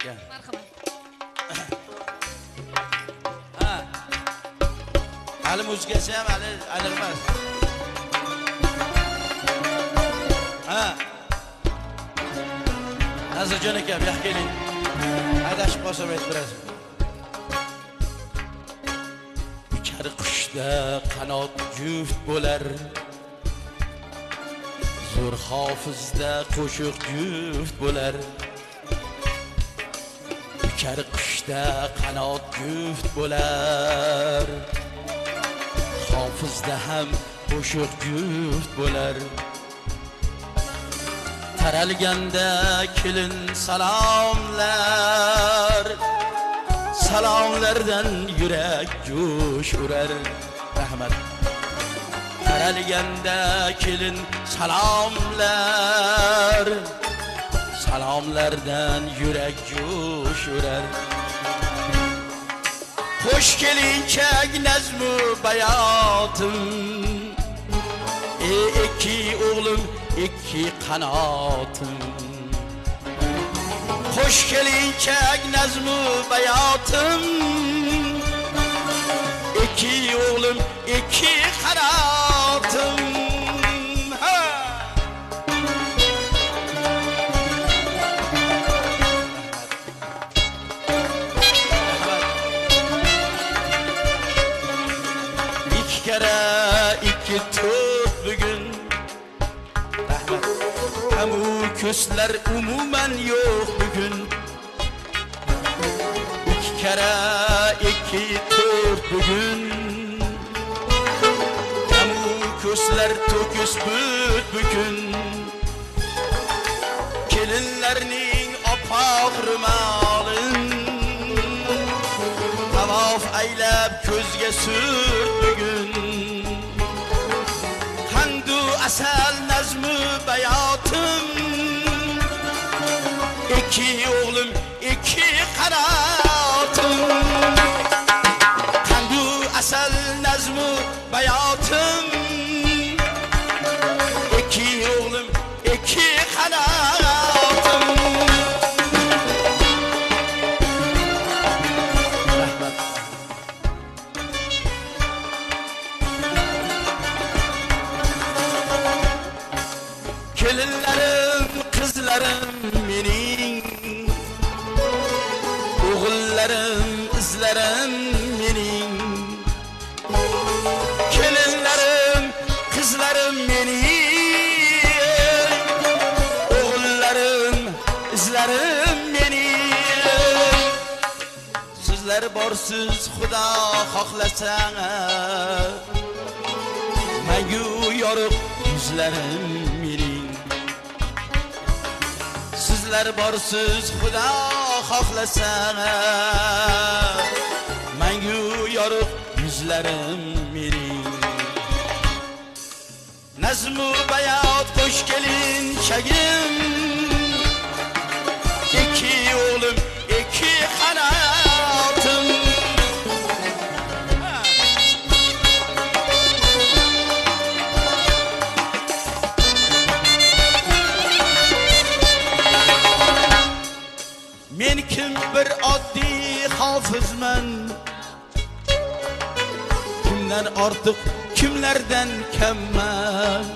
Gel. Marhamat. Ali muzikasi ham ali emas. Nazirjon aka, bu yoqqa keling. Adashib qolsam ayttirasiz. Uchar qushda qanot juft bo'lar. Zo'r hofizda qo'shiq juft bo'lar. Uchar qushda qanot juft bo'lar. Hofizda ham qo'shiq juft bo'lar. Taralganda kelin salomlar, salomlardan yurak jo'sh urar. Rahmat. Taralganda kelin salomlar, salomlardan yurak jo'sh urar. Hoş gelinchak nazmu bayotim, iki o'g'lim iki qanotim. Hoş gelinchak nazmu bayotim, iki o'g'lim iki qanotim. İki to'rt bugun rahmat. Hamu ko'slar umuman yo'q bugun. İki kere iki to'rt bugun. Hamu ko'slar to'kis bugun. Kelinlarning oppoq ro'molin tavof aylab ko'zga surt bugun. Asal nazmü bayotim, iki o'g'lim iki qanotim. Qandu asal nazmü bayotim, iki o'g'lim iki qanotim. Kelinlerim, kızlarım mening, o'g'illarim, izlarim mening. Kelinlerim, kızlarım mening, o'g'illarim, izlarim mening. Sizlar borsiz Xudo xohlasa, mangu yorug' yuzlarim mening. Sizlar borsiz Xudo xohlasa, mangu yorug' yuzlarim mening. Nazmu bayot qo'sh kelinchagim, iki o'g'lim iki qanotim. Men kim bir oddiy hofizman, kimdan ortiq kimlardan kamman.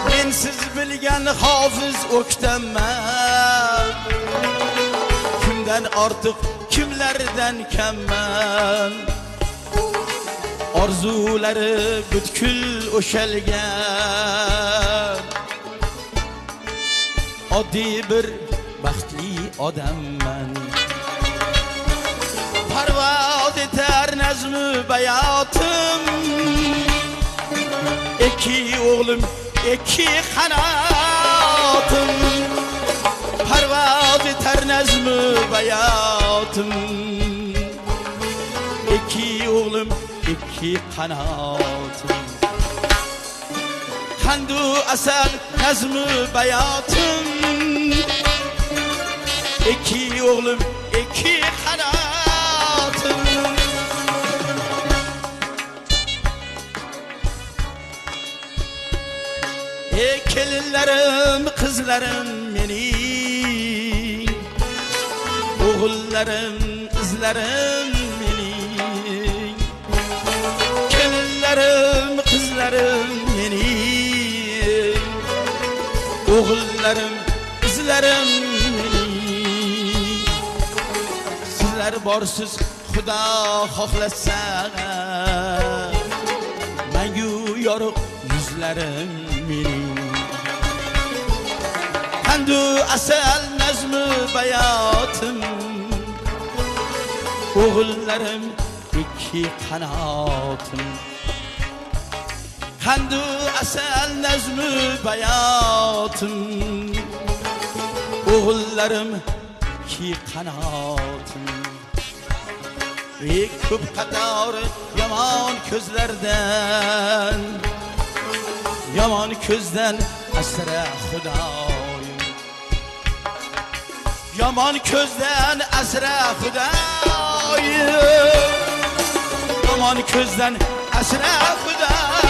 Men siz bilgan hofiz o'ktamman, kimdan ortiq kimlardan kamman. Orzulari butkul o'shalgan oddiy bir baxtli odamman. Parvoz etar nazmu bayotim, iki o'g'lim iki qanotim. Parvoz etar nazmu bayotim, iki o'g'lim iki qanotim. Qandu asal nazmu bayotim, iki o'g'lim iki qanotim. Kelinlarim, qizlarim mening, O'g'illarim, izlarim mening, kelinlarim, qizlarim mening. O'g'illarim, izlarim mening. Sizlar borsiz Xudo xohlasa, mangu yorug' yuzlarim mening. Qandu asal nazmi bayotim, o'g'illarim ikki qanotim. Qandu asal nazmi bayotim, o'g'illarim ikki qanotim. Ko'p qatori yomon ko'zlardan, yomon ko'zdan asra Xudoyim. Yomon ko'zdan asra Xudoyim, yomon ko'zdan asra Xudoyim.